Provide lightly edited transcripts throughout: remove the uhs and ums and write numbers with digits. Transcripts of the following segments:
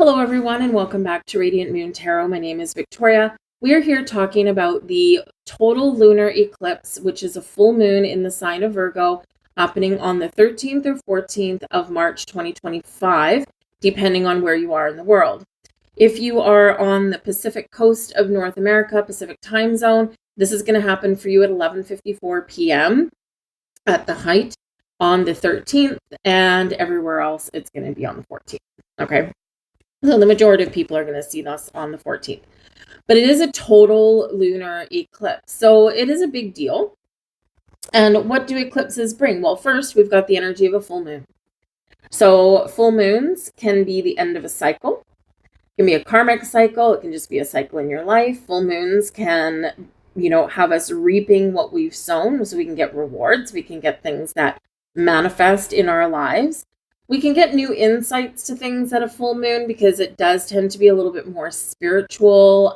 Hello, everyone, and welcome back to Radiant Moon Tarot. My name is Victoria. We are here talking about the total lunar eclipse, which is a full moon in the sign of Virgo, happening on the 13th or 14th of March 2025, depending on where you are in the world. If you are on the Pacific coast of North America, Pacific time zone, this is going to happen for you at 11:54 p.m. at the height on the 13th, and everywhere else it's going to be on the 14th. Okay. So the majority of people are going to see this on the 14th. But it is a total lunar eclipse. So it is a big deal. And what do eclipses bring? Well, first, we've got the energy of a full moon. So full moons can be the end of a cycle. It can be a karmic cycle. It can just be a cycle in your life. Full moons can, have us reaping what we've sown, so we can get rewards. We can get things that manifest in our lives. We can get new insights to things at a full moon because it does tend to be a little bit more spiritual.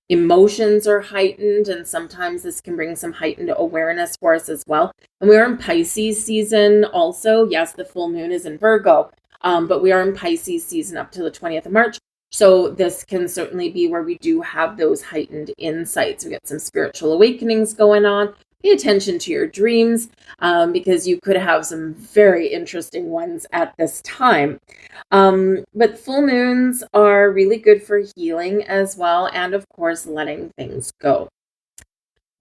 Emotions are heightened, and sometimes this can bring some heightened awareness for us as well. And we are in Pisces season also. Yes, the full moon is in Virgo, but we are in Pisces season up to the 20th of March. So this can certainly be where we do have those heightened insights. We get some spiritual awakenings going on. Pay attention to your dreams because you could have some very interesting ones at this time. But full moons are really good for healing as well, and of course, letting things go.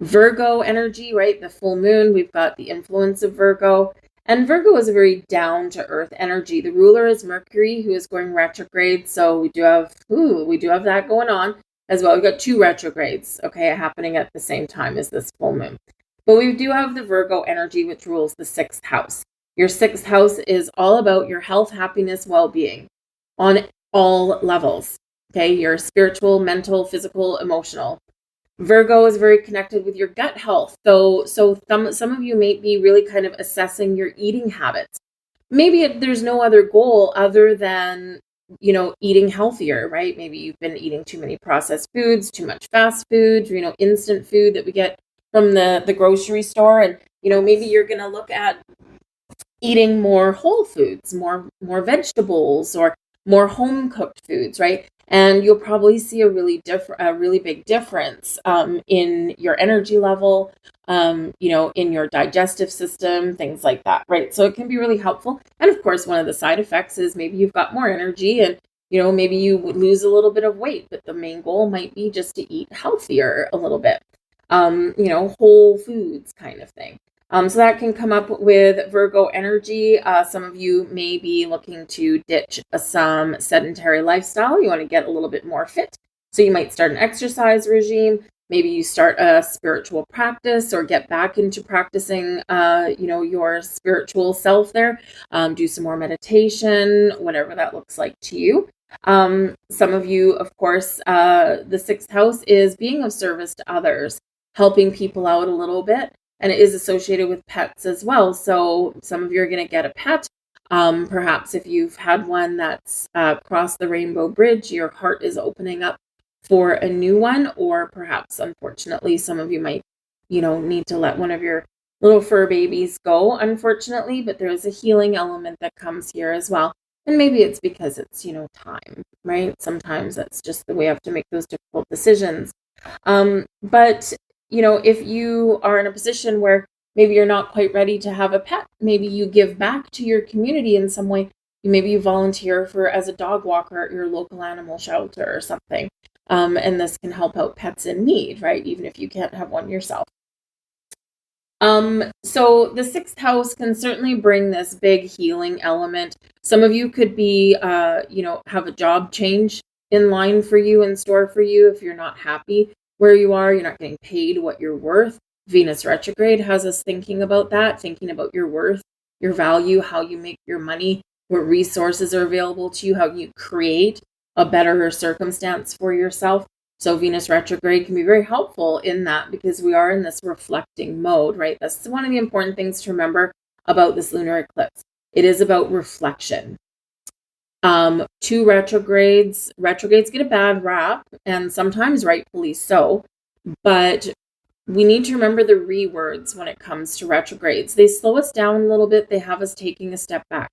Virgo energy, right? The full moon, we've got the influence of Virgo. And Virgo is a very down-to-earth energy. The ruler is Mercury, who is going retrograde. So we do have that going on as well. We've got two retrogrades, okay, happening at the same time as this full moon. But we do have the Virgo energy, which rules the 6th house. Your 6th house is all about your health, happiness, well-being on all levels. Okay, your spiritual, mental, physical, emotional. Virgo is very connected with your gut health. So some of you may be really kind of assessing your eating habits. Maybe there's no other goal other than, eating healthier, right? Maybe you've been eating too many processed foods, too much fast food, instant food that we get from the grocery store. And, maybe you're going to look at eating more whole foods, more vegetables, or more home cooked foods, right? And you'll probably see a really big difference in your energy level, in your digestive system, things like that, right? So it can be really helpful. And of course, one of the side effects is maybe you've got more energy and, maybe you would lose a little bit of weight, but the main goal might be just to eat healthier a little bit, whole foods kind of thing. So that can come up with Virgo energy. Some of you may be looking to ditch some sedentary lifestyle. You want to get a little bit more fit. So you might start an exercise regime. Maybe you start a spiritual practice or get back into practicing, your spiritual self there. Do some more meditation, whatever that looks like to you. Some of you, of course, the 6th house is being of service to others, helping people out a little bit. And it is associated with pets as well. So some of you are going to get a pet. Perhaps if you've had one that's crossed the rainbow bridge, your heart is opening up for a new one. Or perhaps, unfortunately, some of you might, need to let one of your little fur babies go, unfortunately. But there's a healing element that comes here as well. And maybe it's because it's, time, right? Sometimes that's just the way you have to make those difficult decisions. But if you are in a position where maybe you're not quite ready to have a pet, maybe you give back to your community in some way. Maybe you volunteer as a dog walker at your local animal shelter or something. And this can help out pets in need, right? Even if you can't have one yourself. So the 6th house can certainly bring this big healing element. Some of you could be, have a job change in line for you, in store for you, if you're not happy where you are, you're not getting paid what you're worth. Venus retrograde has us thinking about that, thinking about your worth, your value, how you make your money, what resources are available to you, how you create a better circumstance for yourself. So Venus retrograde can be very helpful in that because we are in this reflecting mode, right? That's one of the important things to remember about this lunar eclipse. It is about reflection. Two retrogrades get a bad rap, and sometimes rightfully so, but we need to remember the words when it comes to retrogrades. They slow us down a little bit. They have us taking a step back.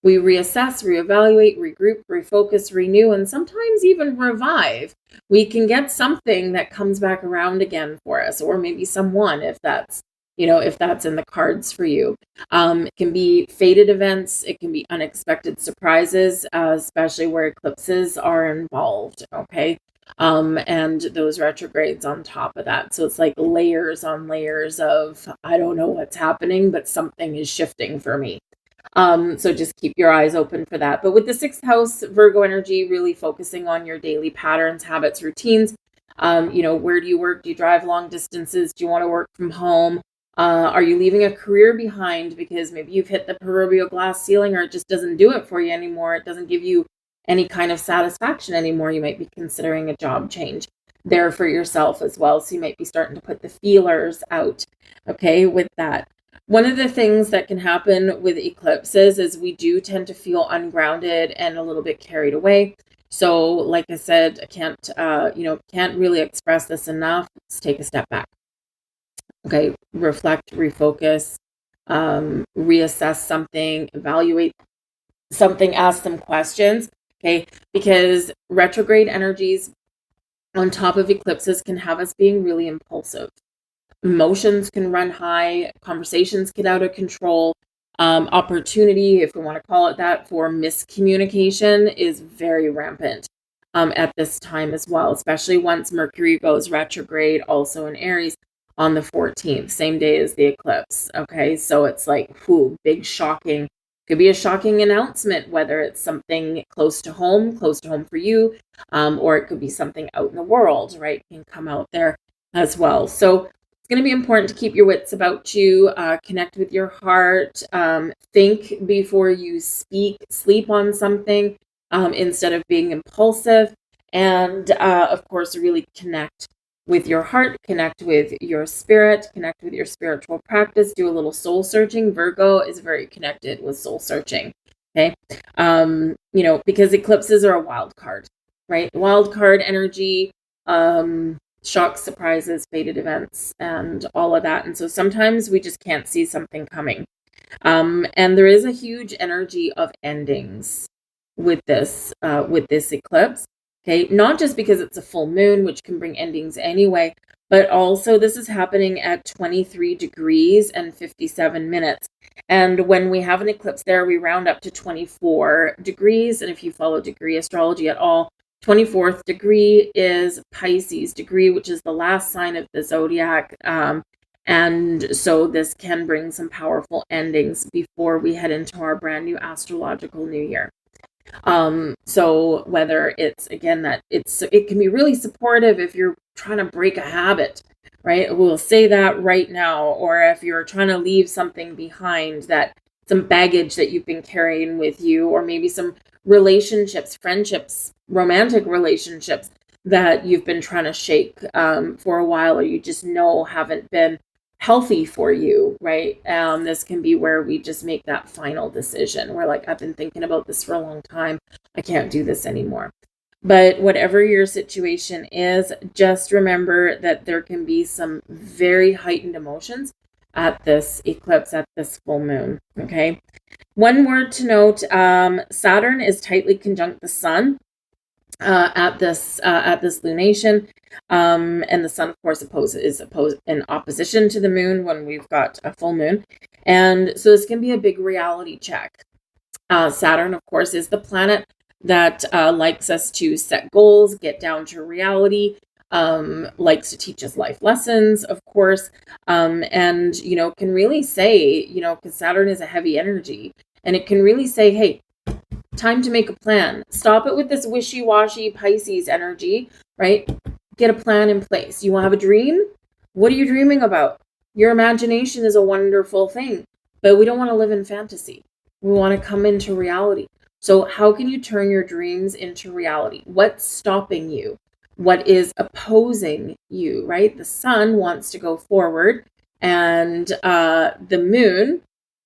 We reassess, reevaluate, regroup, refocus, renew, and sometimes even revive. We can get something that comes back around again for us, or maybe someone, if that's in the cards for you. It can be fated events. It can be unexpected surprises, especially where eclipses are involved. Okay. And those retrogrades on top of that. So it's like layers on layers of, I don't know what's happening, but something is shifting for me. So just keep your eyes open for that. But with the 6th house, Virgo energy, really focusing on your daily patterns, habits, routines. Where do you work? Do you drive long distances? Do you want to work from home? Are you leaving a career behind because maybe you've hit the proverbial glass ceiling, or it just doesn't do it for you anymore? It doesn't give you any kind of satisfaction anymore. You might be considering a job change there for yourself as well. So you might be starting to put the feelers out, okay, with that. One of the things that can happen with eclipses is we do tend to feel ungrounded and a little bit carried away. So like I said, I can't really express this enough. Let's take a step back. Okay, reflect, refocus, reassess something, evaluate something, ask some questions, okay? Because retrograde energies on top of eclipses can have us being really impulsive. Emotions can run high, conversations get out of control, opportunity, if we want to call it that, for miscommunication is very rampant at this time as well, especially once Mercury goes retrograde also in Aries on the 14th, same day as the eclipse. Okay, so it's like, big shocking, could be a shocking announcement, whether it's something close to home for you, or it could be something out in the world, right? Can come out there as well. So it's going to be important to keep your wits about you, connect with your heart, think before you speak, sleep on something instead of being impulsive, and of course, really connect with your heart, connect with your spirit, connect with your spiritual practice, do a little soul searching. Virgo is very connected with soul searching, okay? Because eclipses are a wild card, right? Wild card energy, shocks, surprises, fated events, and all of that. And so sometimes we just can't see something coming. And there is a huge energy of endings with this eclipse. Okay, not just because it's a full moon, which can bring endings anyway, but also this is happening at 23 degrees and 57 minutes. And when we have an eclipse there, we round up to 24 degrees. And if you follow degree astrology at all, 24th degree is Pisces degree, which is the last sign of the zodiac. And so this can bring some powerful endings before we head into our brand new astrological new year. So whether it's, again, that it can be really supportive if you're trying to break a habit, right? We'll say that right now. Or if you're trying to leave something behind, that some baggage that you've been carrying with you, or maybe some relationships, friendships, romantic relationships that you've been trying to shake for a while, or you just know haven't been healthy for you, right? This can be where we just make that final decision. We're like, I've been thinking about this for a long time. I can't do this anymore. But whatever your situation is, just remember that there can be some very heightened emotions at this eclipse, at this full moon, okay? One word to note, Saturn is tightly conjunct the sun at this lunation, and the sun, of course, is in opposition to the moon when we've got a full moon, and so this can be a big reality check. Saturn, of course, is the planet that likes us to set goals, get down to reality, likes to teach us life lessons, of course, and can really say, because Saturn is a heavy energy, and it can really say, hey, time to make a plan. Stop it with this wishy-washy Pisces energy, right? Get a plan in place. You want to have a dream? What are you dreaming about? Your imagination is a wonderful thing, but we don't want to live in fantasy. We want to come into reality. So how can you turn your dreams into reality? What's stopping you? What is opposing you, right? The sun wants to go forward, and the moon,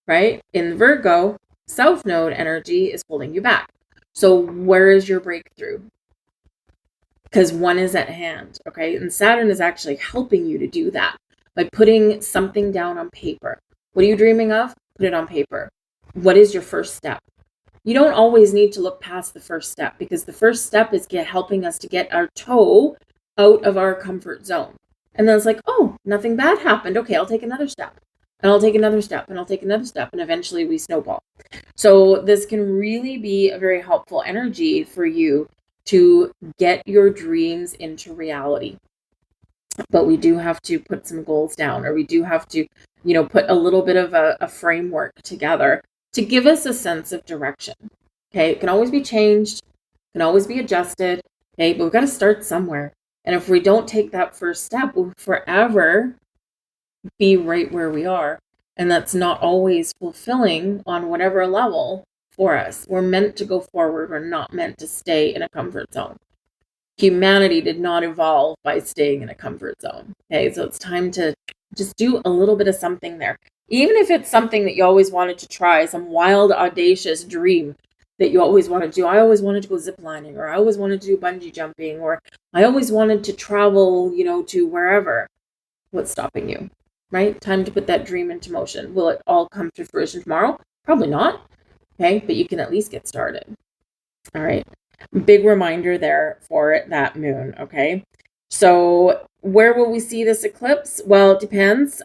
right, in Virgo, South Node energy is holding you back. So where is your breakthrough? Because one is at hand, okay? And Saturn is actually helping you to do that by putting something down on paper. What are you dreaming of? Put it on paper. What is your first step? you don't always need to look past the first step, because the first step is helping us to get our toe out of our comfort zone. And then it's like, oh, nothing bad happened. Okay, I'll take another step. And I'll take another step, and I'll take another step, and eventually we snowball. So this can really be a very helpful energy for you to get your dreams into reality. But we do have to put some goals down, or we do have to, put a little bit of a framework together to give us a sense of direction. Okay, it can always be changed, can always be adjusted. Okay, but we've got to start somewhere. And if we don't take that first step, we'll forever be right where we are. And that's not always fulfilling on whatever level for us. We're meant to go forward. We're not meant to stay in a comfort zone. Humanity did not evolve by staying in a comfort zone. Okay, so it's time to just do a little bit of something there. Even if it's something that you always wanted to try, some wild, audacious dream that you always wanted to do. I always wanted to go ziplining, or I always wanted to do bungee jumping, or I always wanted to travel, to wherever. What's stopping you, right? Time to put that dream into motion. Will it all come to fruition tomorrow? Probably not. Okay, but you can at least get started. All right. Big reminder there for that moon. Okay. So where will we see this eclipse? Well, it depends.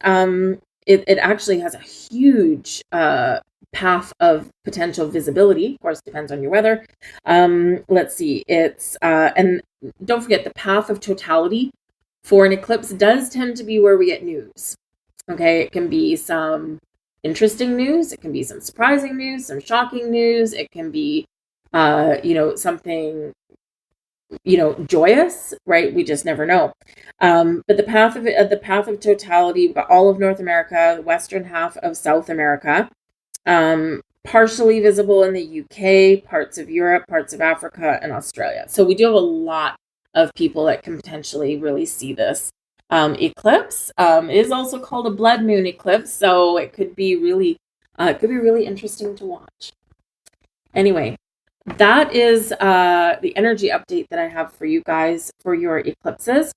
It actually has a huge path of potential visibility. Of course, depends on your weather. Let's see. It's and don't forget, the path of totality for an eclipse does tend to be where we get news. Okay, it can be some interesting news. It can be some surprising news, some shocking news. It can be something, joyous, right? We just never know. But the path of totality, we've got all of North America, the western half of South America, partially visible in the UK, parts of Europe, parts of Africa, and Australia. So we do have a lot of people that can potentially really see this eclipse. It is also called a blood moon eclipse, so it could be really interesting to watch. Anyway, that is the energy update that I have for you guys for your eclipses.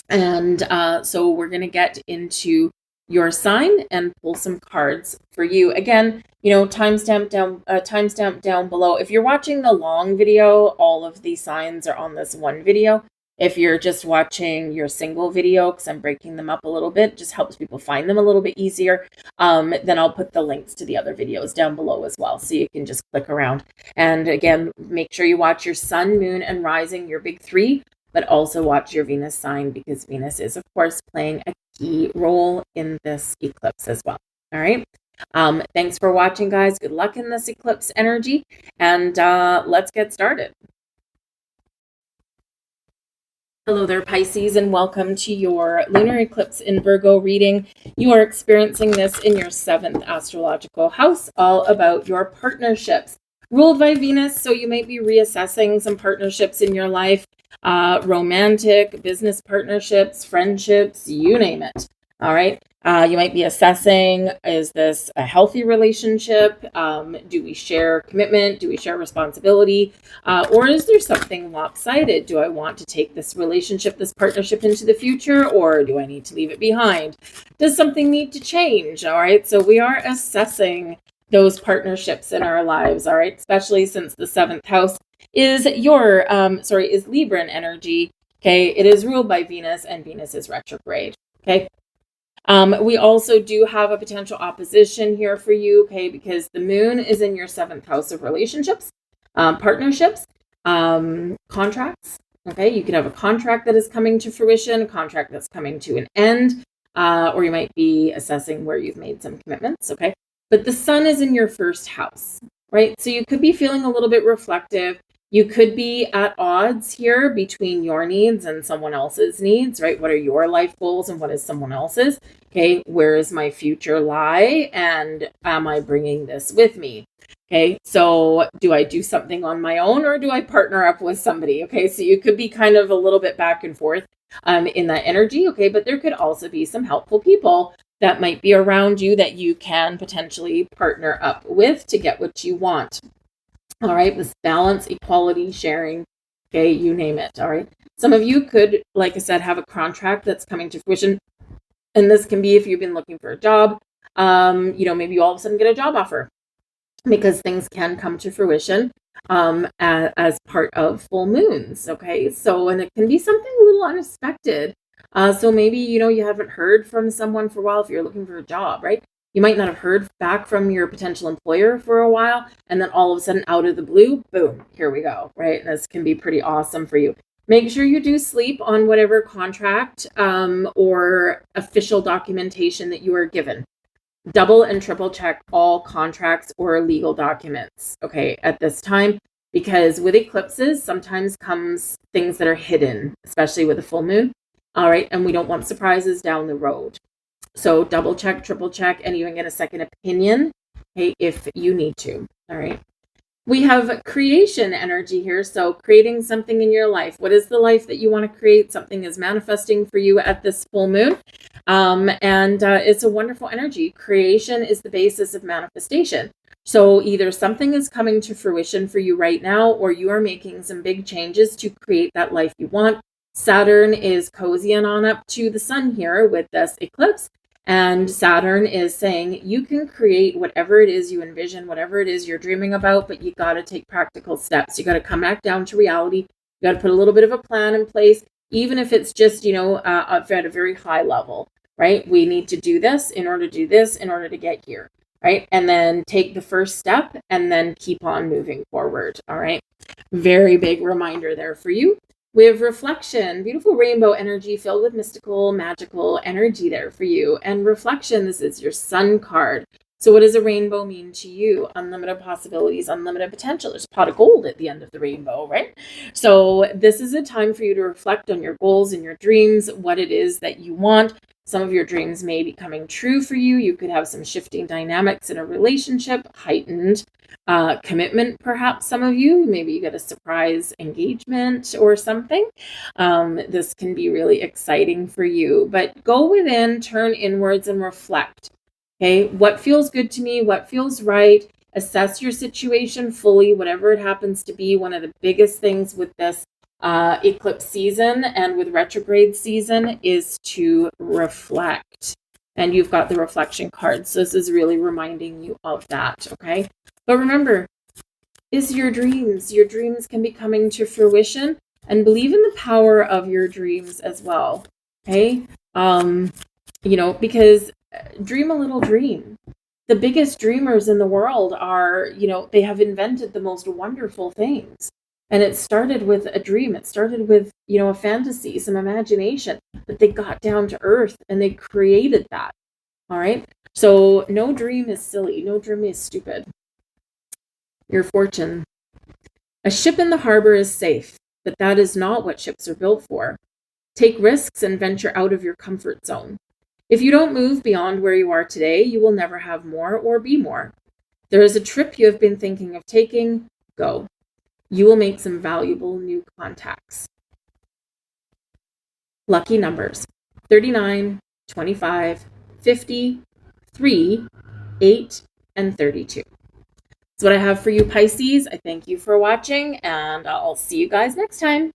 And so we're going to get into your sign and pull some cards for you. Again, timestamp down below. If you're watching the long video, all of the signs are on this one video. If you're just watching your single video, because I'm breaking them up a little bit, just helps people find them a little bit easier, then I'll put the links to the other videos down below as well, so you can just click around. And again, make sure you watch your sun, moon, and rising, your big three, but also watch your Venus sign, because Venus is, of course, playing a key role in this eclipse as well. All right. Thanks for watching, guys. Good luck in this eclipse energy, and let's get started. Hello there, Pisces, and welcome to your lunar eclipse in Virgo reading. You are experiencing this in your 7th astrological house, all about your partnerships. Ruled by Venus, so you might be reassessing some partnerships in your life, romantic, business partnerships, friendships, you name it. All right. You might be assessing, is this a healthy relationship? Do we share commitment? Do we share responsibility? Or is there something lopsided? Do I want to take this relationship, this partnership into the future, or do I need to leave it behind? Does something need to change? All right. So we are assessing those partnerships in our lives. All right. Especially since the 7th house is your, is Libran energy. Okay. It is ruled by Venus, and Venus is retrograde. Okay. We also do have a potential opposition here for you, okay, because the moon is in your 7th house of relationships, partnerships, contracts, okay? You could have a contract that is coming to fruition, a contract that's coming to an end, or you might be assessing where you've made some commitments, okay? But the sun is in your 1st house, right? So you could be feeling a little bit reflective. You could be at odds here between your needs and someone else's needs, right? What are your life goals and what is someone else's? Okay, where is my future lie? And am I bringing this with me? Okay, so do I do something on my own, or do I partner up with somebody? Okay, so you could be kind of a little bit back and forth in that energy, okay? But there could also be some helpful people that might be around you that you can potentially partner up with to get what you want. All right, this balance, equality, sharing, okay, you name it. All right. Some of you could, like I said, have a contract that's coming to fruition. And this can be if you've been looking for a job, maybe you all of a sudden get a job offer. because things can come to fruition as part of full moons. Okay, so, and it can be something a little unexpected. So maybe, you haven't heard from someone for a while if you're looking for a job, right? You might not have heard back from your potential employer for a while, and then all of a sudden, out of the blue, boom, here we go, right? This can be pretty awesome for you. Make sure you do sleep on whatever contract or official documentation that you are given. Double and triple check all contracts or legal documents, okay, at this time, because with eclipses, sometimes comes things that are hidden, especially with a full moon, all right, and we don't want surprises down the road. So double check, triple check, and even get a second opinion, okay, if you need to, all right. We have creation energy here. So creating something in your life. What is the life that you want to create? Something is manifesting for you at this full moon. And it's a wonderful energy. Creation is the basis of manifestation. So either something is coming to fruition for you right now, or you are making some big changes to create that life you want. Saturn is cozying on up to the sun here with this eclipse. And Saturn is saying you can create whatever it is you envision, whatever it is you're dreaming about, but you got to take practical steps. You got to come back down to reality. You got to put a little bit of a plan in place, even if it's just, at a very high level, right? We need to do this in order to do this in order to get here, right? And then take the first step and then keep on moving forward, all right? Very big reminder there for you. We have reflection, beautiful rainbow energy filled with mystical, magical energy there for you. And reflection, this is your sun card. So what does a rainbow mean to you? Unlimited possibilities, unlimited potential. There's a pot of gold at the end of the rainbow, right? So this is a time for you to reflect on your goals and your dreams, what it is that you want. Some of your dreams may be coming true for you. You could have some shifting dynamics in a relationship, heightened commitment, perhaps some of you. Maybe you get a surprise engagement or something. This can be really exciting for you. But go within, turn inwards, and reflect. Okay, what feels good to me? What feels right? Assess your situation fully, whatever it happens to be. One of the biggest things with this eclipse season and with retrograde season is to reflect. And you've got the reflection cards. So this is really reminding you of that, okay? But remember, is your dreams. Your dreams can be coming to fruition, and believe in the power of your dreams as well, okay? Because dream a little dream. The biggest dreamers in the world are, they have invented the most wonderful things. And it started with a dream. It started with, a fantasy, some imagination, but they got down to earth and they created that. All right. So no dream is silly. No dream is stupid. Your fortune. A ship in the harbor is safe, but that is not what ships are built for. Take risks and venture out of your comfort zone. If you don't move beyond where you are today, you will never have more or be more. There is a trip you have been thinking of taking. Go. You will make some valuable new contacts. Lucky numbers: 39, 25, 50, 3, 8, and 32. That's what I have for you, Pisces. I thank you for watching, and I'll see you guys next time.